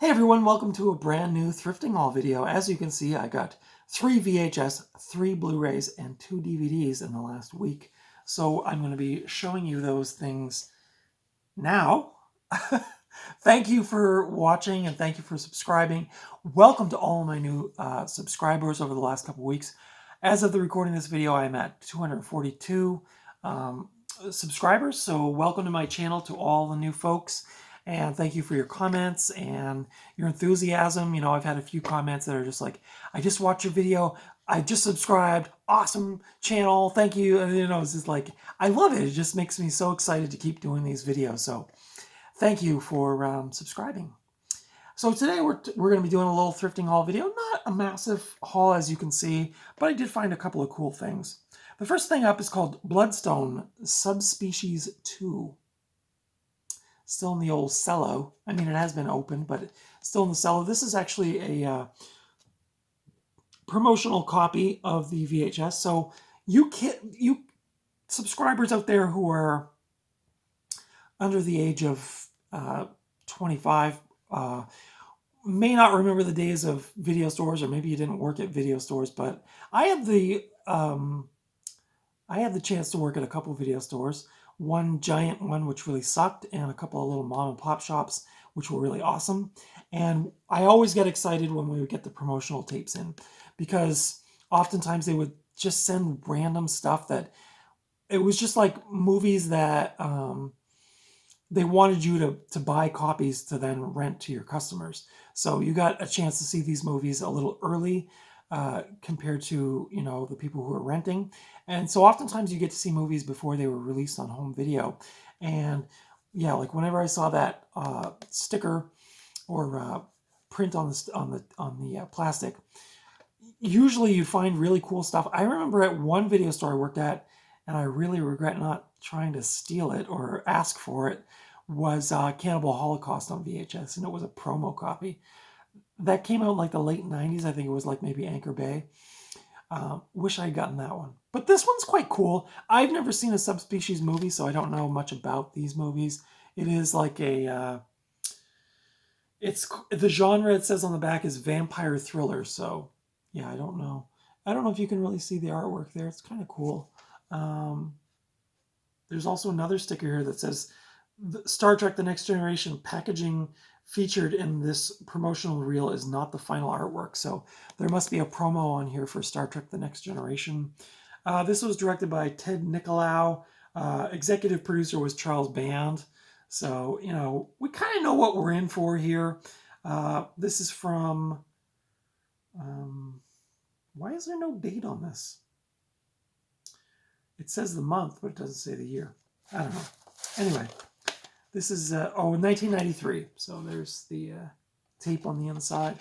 Hey everyone, welcome to a brand new thrifting haul video. As you can see, I got 3 VHS, 3 Blu-rays, and 2 DVDs in the last week. So I'm going to be showing you those things now. Thank you for watching and thank you for subscribing. Welcome to all of my new subscribers over the last couple weeks. As of the recording of this video, I'm at 242 subscribers. So welcome to my channel to all the new folks. And thank you for your comments and your enthusiasm. You know, I've had a few comments that are just like, I just watched your video. I just subscribed. Awesome channel. Thank you. And, you know, it's just like, I love it. It just makes me so excited to keep doing these videos. So thank you for subscribing. So today we're going to be doing a little thrifting haul video. Not a massive haul, as you can see, but I did find a couple of cool things. The first thing up is called Bloodstone Subspecies 2. Still in the old cello. I mean, it has been opened, but still in the cello. This is actually a promotional copy of the VHS. So you subscribers out there who are under the age of 25 may not remember the days of video stores, or maybe you didn't work at video stores, but I had the chance to work at a couple of video stores. One giant one which really sucked, and a couple of little mom and pop shops which were really awesome. And I always get excited when we would get the promotional tapes in, because oftentimes they would just send random stuff that it was just like movies that they wanted you to buy copies to then rent to your customers. So you got a chance to see these movies a little early compared to, you know, the people who are renting. And so oftentimes you get to see movies before they were released on home video. And yeah, like whenever I saw that sticker or print on the plastic, usually you find really cool stuff. I remember at one video store I worked at, and I really regret not trying to steal it or ask for it, was Cannibal Holocaust on VHS, and it was a promo copy. That came out in like the late 90s. I think it was like maybe Anchor Bay. Wish I had gotten that one. But this one's quite cool. I've never seen a subspecies movie, so I don't know much about these movies. It is like a... it's the genre it says on the back is vampire thriller, so yeah, I don't know. I don't know if you can really see the artwork there. It's kind of cool. There's also another sticker here that says Star Trek The Next Generation packaging featured in this promotional reel is not the final artwork. So there must be a promo on here for Star Trek The Next Generation. This was directed by Ted Nicolau. Executive producer was Charles Band. So, you know, we kind of know what we're in for here. This is from... why is there no date on this? It says the month, but it doesn't say the year. I don't know. Anyway, this is, 1993. So there's the tape on the inside.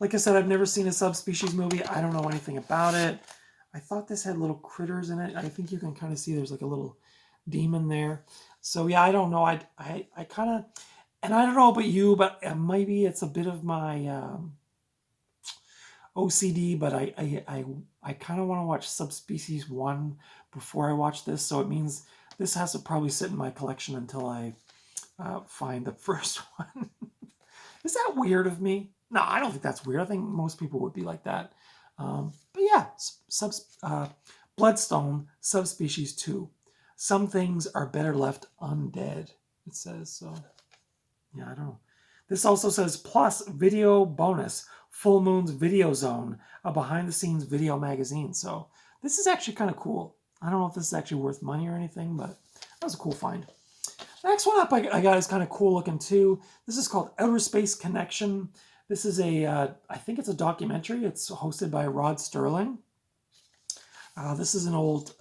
Like I said, I've never seen a subspecies movie. I don't know anything about it. I thought this had little critters in it. I think you can kind of see there's like a little demon there. So yeah, I don't know. I kind of, and I don't know about you, but maybe it's a bit of my OCD, but I kind of want to watch Subspecies 1 before I watch this, so it means this has to probably sit in my collection until I find the first one. Is that weird of me? No, I don't think that's weird. I think most people would be like that. But yeah, Bloodstone Subspecies 2. Some things are better left undead, it says. So yeah, I don't know. This also says plus video bonus, Full Moon's Video Zone, a behind-the-scenes video magazine. So this is actually kind of cool. I don't know if this is actually worth money or anything, but that was a cool find. The next one up I got is kind of cool looking too. This is called Everspace Connection. This is a, I think it's a documentary. It's hosted by Rod Sterling. This is an old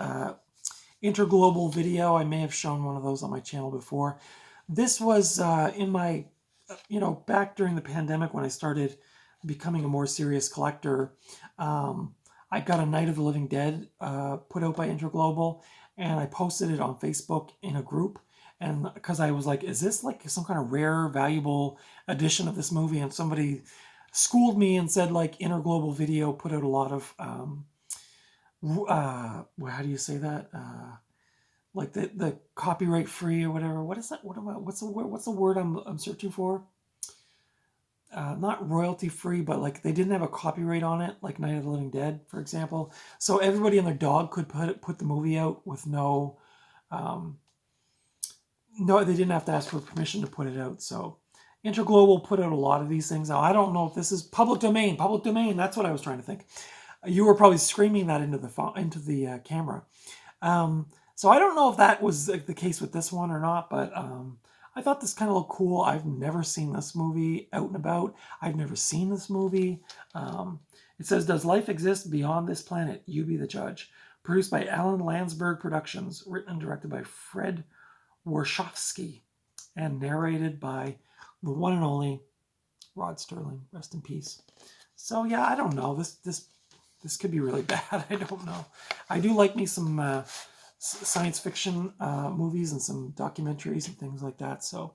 interglobal video. I may have shown one of those on my channel before. This was in my, you know, back during the pandemic when I started becoming a more serious collector. I got a Night of the Living Dead put out by Interglobal, and I posted it on Facebook in a group. And because I was like, is this like some kind of rare, valuable edition of this movie? And somebody schooled me and said, like, Interglobal Video put out a lot of, how do you say that? Like the copyright free or whatever. What is that? What's the word I'm searching for? not royalty free, but like they didn't have a copyright on it, like Night of the Living Dead, for example. So everybody and their dog could put the movie out with no, no, they didn't have to ask for permission to put it out. So Interglobal put out a lot of these things. Now I don't know if this is public domain. Public domain. That's what I was trying to think. You were probably screaming that into the camera. So I don't know if that was the case with this one or not, but I thought this kind of looked cool. I've never seen this movie out and about. I've never seen this movie. It says, "Does life exist beyond this planet? You be the judge." Produced by Alan Landsberg Productions, written and directed by Fred Warshawski, and narrated by the one and only Rod Sterling. Rest in peace. So yeah, I don't know. This could be really bad. I don't know. I do like me some science fiction movies and some documentaries and things like that. So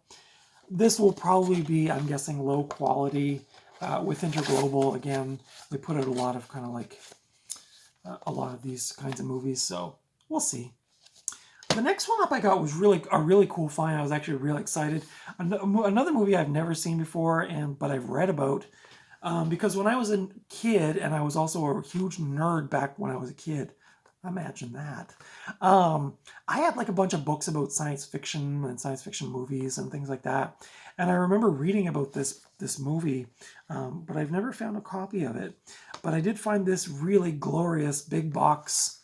this will probably be, I'm guessing, low quality with Interglobal. Again, they put out a lot of kind of like a lot of these kinds of movies. So we'll see. The next one up I got was a really cool find. I was actually really excited. Another movie I've never seen before, but I've read about. Because when I was a kid, and I was also a huge nerd back when I was a kid, imagine that. I had like a bunch of books about science fiction and science fiction movies and things like that. And I remember reading about this movie, but I've never found a copy of it. But I did find this really glorious big box,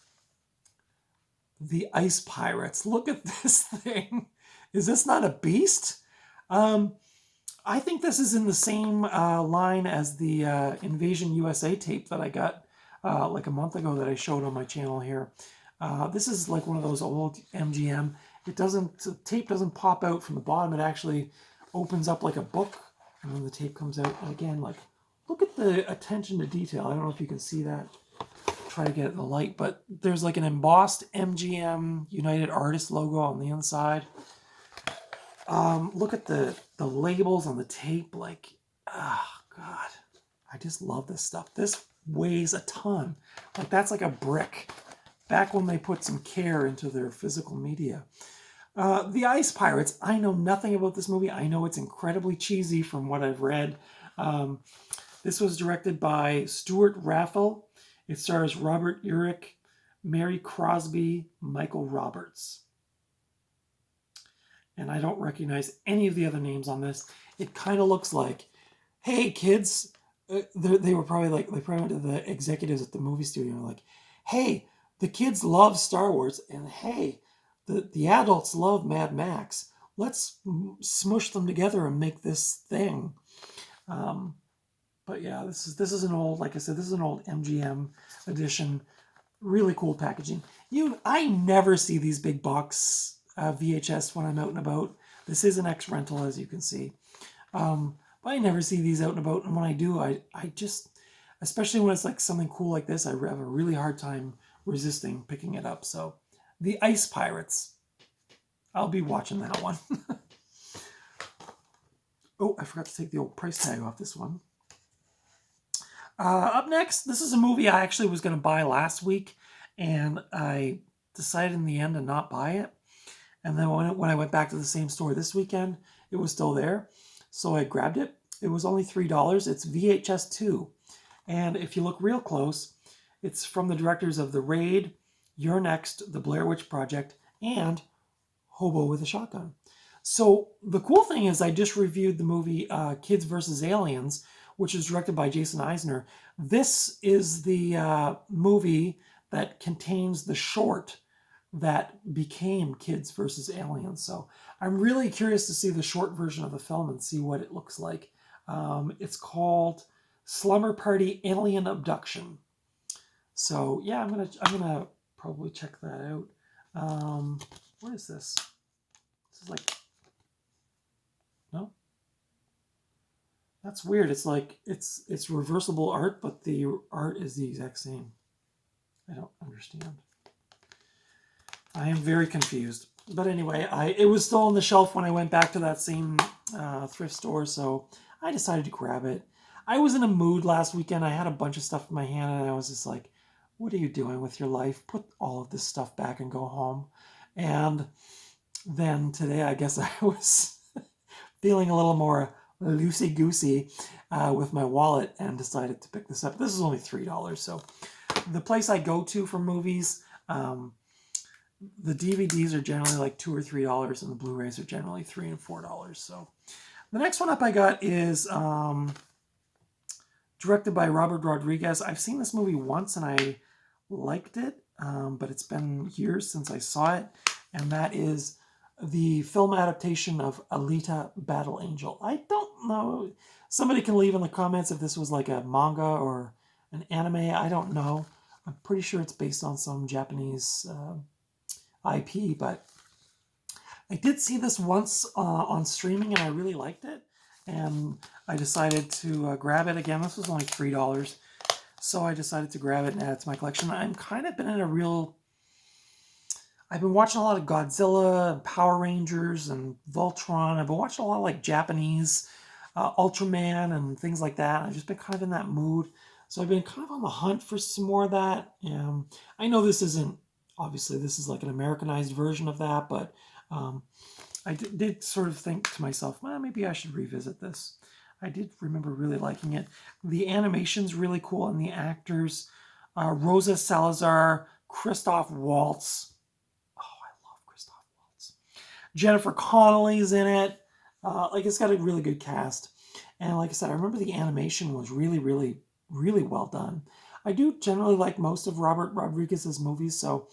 The Ice Pirates. Look at this thing. Is this not a beast? I think this is in the same line as the Invasion USA tape that I got like a month ago that I showed on my channel here. This is like one of those old MGM. The tape doesn't pop out from the bottom. It actually opens up like a book, and then the tape comes out. And again, like, look at the attention to detail. I don't know if you can see that. Try to get it in the light, but there's like an embossed MGM United Artists logo on the inside. Look at the labels on the tape. Like, oh God, I just love this stuff. This weighs a ton. Like, that's like a brick. Back when they put some care into their physical media. The Ice Pirates. I know nothing about this movie. I know it's incredibly cheesy from what I've read. This was directed by Stuart Raffel. It stars Robert Urich, Mary Crosby, Michael Roberts. And I don't recognize any of the other names on this. It kind of looks like, hey kids, they probably went to the executives at the movie studio and were like, hey, the kids love Star Wars, and hey, the adults love Mad Max. Let's smush them together and make this thing. But yeah, this is an old, like I said, this is an old MGM edition. Really cool packaging. I never see these big box VHS when I'm out and about. This is an X rental, as you can see. But I never see these out and about, and when I do, I just, especially when it's like something cool like this, I have a really hard time resisting picking it up. So, The Ice Pirates. I'll be watching that one. Oh, I forgot to take the old price tag off this one. Up next, this is a movie I actually was going to buy last week, and I decided in the end to not buy it. And then when I went back to the same store this weekend, it was still there. So I grabbed it. It was only $3. It's VHS 2. And if you look real close, it's from the directors of The Raid, You're Next, The Blair Witch Project, and Hobo with a Shotgun. So the cool thing is I just reviewed the movie Kids vs. Aliens, which is directed by Jason Eisner. This is the movie that contains the short that became Kids vs. Aliens. So I'm really curious to see the short version of the film and see what it looks like. It's called Slumber Party Alien Abduction. So yeah, I'm gonna probably check that out. What is this? This is like, no? That's weird. It's like it's reversible art, but the art is the exact same. I don't understand. I am very confused. But anyway, it was still on the shelf when I went back to that same thrift store, so I decided to grab it. I was in a mood last weekend. I had a bunch of stuff in my hand, and I was just like, what are you doing with your life? Put all of this stuff back and go home. And then today, I guess I was feeling a little more loosey-goosey with my wallet and decided to pick this up. This is only $3, so the place I go to for movies, the DVDs are generally like $2 or $3, and the Blu-rays are generally $3 and $4. So the next one up I got is directed by Robert Rodriguez. I've seen this movie once and I liked it, but it's been years since I saw it, and that is the film adaptation of Elita Battle Angel. I don't know. Somebody can leave in the comments if this was like a manga or an anime. I don't know. I'm pretty sure it's based on some Japanese IP, but I did see this once on streaming and I really liked it. And I decided to grab it again. This was only $3. So I decided to grab it and add it to my collection. I'm kind of been in a real... I've been watching a lot of Godzilla and Power Rangers and Voltron. I've been watching a lot of like Japanese Ultraman and things like that. I've just been kind of in that mood. So I've been kind of on the hunt for some more of that. I know this isn't, obviously this is like an Americanized version of that, but I did sort of think to myself, well, maybe I should revisit this. I did remember really liking it. The animation's really cool, and the actors, Rosa Salazar, Christoph Waltz. Oh, I love Christoph Waltz. Jennifer Connelly's in it. Like, it's got a really good cast. And like I said, I remember the animation was really, really, really well done. I do generally like most of Robert Rodriguez's movies, so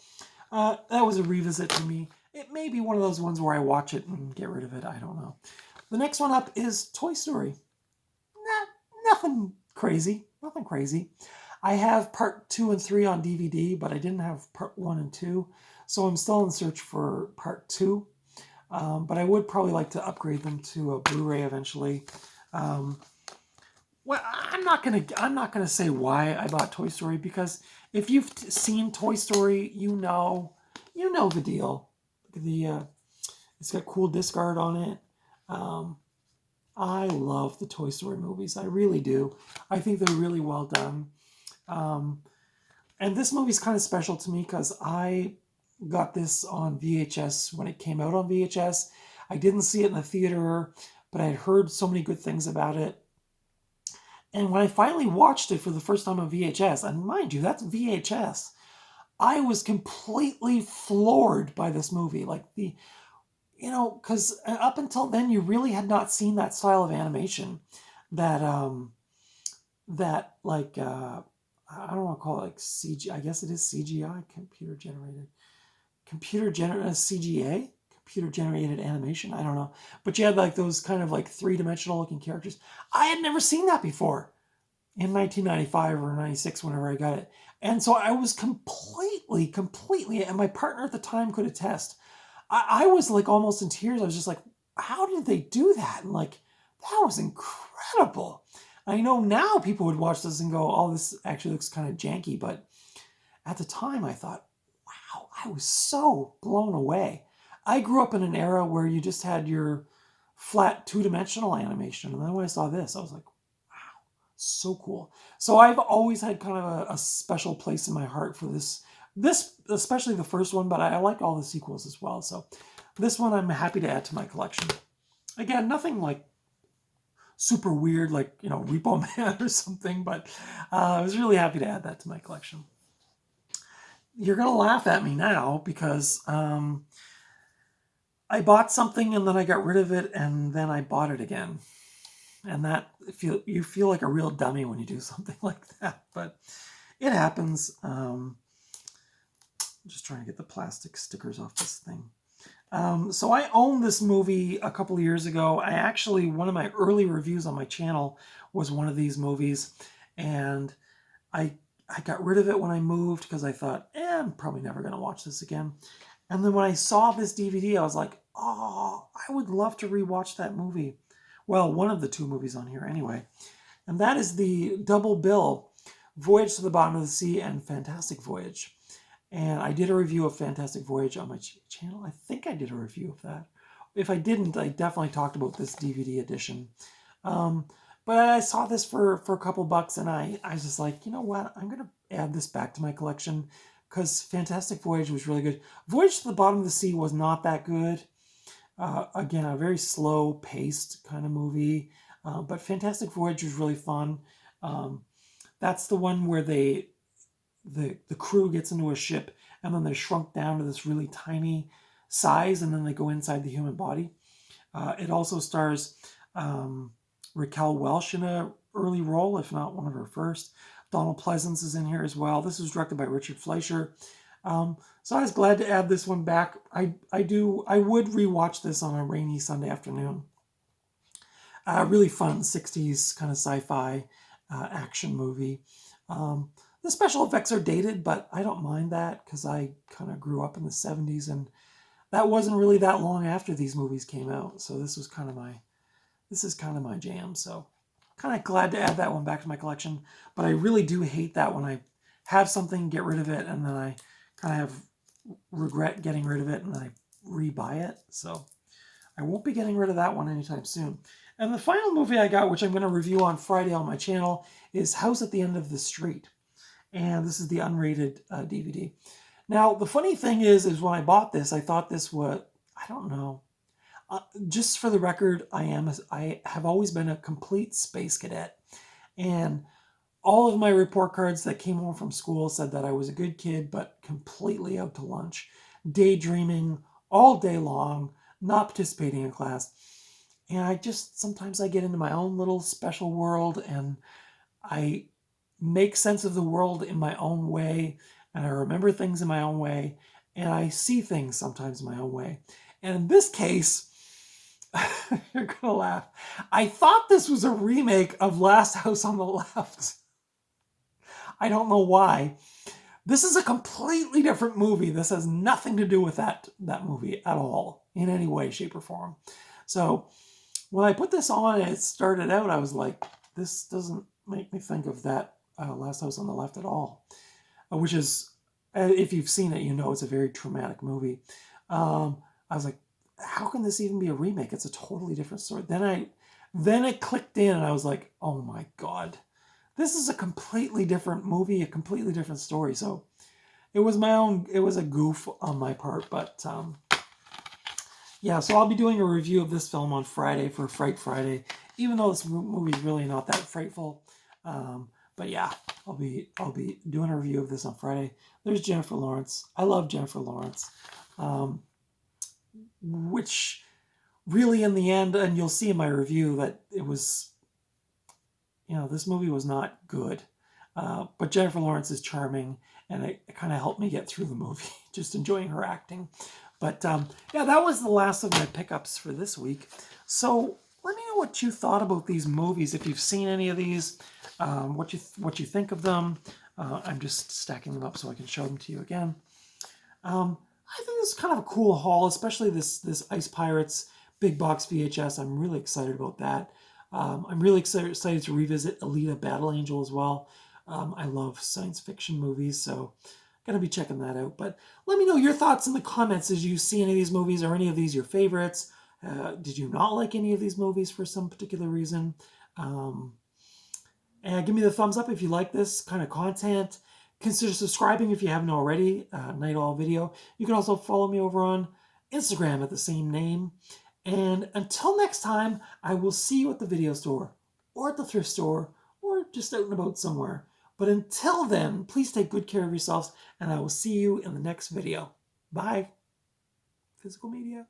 that was a revisit to me. It may be one of those ones where I watch it and get rid of it. I don't know. The next one up is Toy Story. Nothing crazy. Nothing crazy. I have part 2 and 3 on DVD, but I didn't have part 1 and 2. So I'm still in search for part 2. But I would probably like to upgrade them to a Blu-ray eventually. Well, I'm not gonna say why I bought Toy Story, because if you've seen Toy Story, you know the deal. It's got cool disc art on it. I love the Toy Story movies. I really do. I think they're really well done. And this movie's kind of special to me because I got this on VHS when it came out on VHS. I didn't see it in the theater, but I had heard so many good things about it. And when I finally watched it for the first time on VHS, and mind you, that's VHS, I was completely floored by this movie. Like because up until then, you really had not seen that style of animation that, like, I don't want to call it like CG. I guess it is CGI, CGA, computer-generated animation. I don't know. But you had like those kind of like three-dimensional looking characters. I had never seen that before in 1995 or 96, whenever I got it. And so I was completely, and my partner at the time could attest, I was like almost in tears. I was just like, how did they do that? And like, that was incredible. I know now people would watch this and go, oh, this actually looks kind of janky. But at the time I thought, wow, I was so blown away. I grew up in an era where you just had your flat two-dimensional animation. And then when I saw this, I was like, wow, so cool. So I've always had kind of a special place in my heart for this, especially the first one, but I like all the sequels as well. So this one I'm happy to add to my collection. Again, nothing like super weird, like, Repo Man or something, but I was really happy to add that to my collection. You're going to laugh at me now because I bought something and then I got rid of it and then I bought it again. And that you feel like a real dummy when you do something like that, but it happens. Just trying to get the plastic stickers off this thing. So I owned this movie a couple of years ago. One of my early reviews on my channel was one of these movies, and I got rid of it when I moved because I thought, I'm probably never going to watch this again. And then when I saw this DVD, I was like, oh, I would love to rewatch that movie. Well, one of the two movies on here anyway. And that is the double bill, Voyage to the Bottom of the Sea and Fantastic Voyage. And I did a review of Fantastic Voyage on my channel. I think I did a review of that. If I didn't, I definitely talked about this DVD edition. But I saw this for a couple bucks, and I was just like, you know what? I'm going to add this back to my collection because Fantastic Voyage was really good. Voyage to the Bottom of the Sea was not that good. Again, a very slow-paced kind of movie. But Fantastic Voyage was really fun. That's the one where the crew gets into a ship and then they're shrunk down to this really tiny size, and then they go inside the human body. It also stars Raquel Welch in an early role, if not one of her first. Donald Pleasance is in here as well. This was directed by Richard Fleischer. So I was glad to add this one back. I would rewatch this on a rainy Sunday afternoon. Really fun 60s kind of sci-fi action movie. The special effects are dated, but I don't mind that because I kind of grew up in the 70s, and that wasn't really that long after these movies came out. So this is kind of my jam. So kind of glad to add that one back to my collection. But I really do hate that when I have something, get rid of it, and then I kind of regret getting rid of it and then I rebuy it. So I won't be getting rid of that one anytime soon. And the final movie I got, which I'm going to review on Friday on my channel, is House at the End of the Street. And this is the unrated DVD. Now, the funny thing is when I bought this, I thought this was, I don't know. Just for the record, I have always been a complete space cadet. And all of my report cards that came home from school said that I was a good kid, but completely out to lunch, daydreaming all day long, not participating in class. And sometimes I get into my own little special world and I make sense of the world in my own way, and I remember things in my own way, and I see things sometimes in my own way. And in this case, you're gonna laugh. I thought this was a remake of Last House on the Left. I don't know why. This is a completely different movie. This has nothing to do with that movie at all, in any way, shape, or form. So when I put this on and it started out, I was like, this doesn't make me think of that Last House on the Left at all, which is, if you've seen it, you know it's a very traumatic movie. I was like, how can this even be a remake? It's a totally different story. Then it clicked in and I was like, oh my God, this is a completely different movie, a completely different story. So it was a goof on my part, but yeah, so I'll be doing a review of this film on Friday for Fright Friday, even though this movie is really not that frightful. But yeah, I'll be doing a review of this on Friday. There's Jennifer Lawrence. I love Jennifer Lawrence, which really in the end, and you'll see in my review that it was, this movie was not good. But Jennifer Lawrence is charming, and it kind of helped me get through the movie, just enjoying her acting. But yeah, that was the last of my pickups for this week. So let me know what you thought about these movies. If you've seen any of these, what you think of them. I'm just stacking them up so I can show them to you again. I think this is kind of a cool haul, especially this Ice Pirates big box VHS. I'm really excited about that. I'm really excited to revisit Elita Battle Angel as well. I love science fiction movies, so going to be checking that out. But let me know your thoughts in the comments. Did you see any of these movies? Are any of these your favorites? Did you not like any of these movies for some particular reason? And give me the thumbs up if you like this kind of content. Consider subscribing if you haven't already. Night Owl Video. You can also follow me over on Instagram at the same name. And until next time, I will see you at the video store, or at the thrift store, or just out and about somewhere. But until then, please take good care of yourselves, and I will see you in the next video. Bye. Physical media.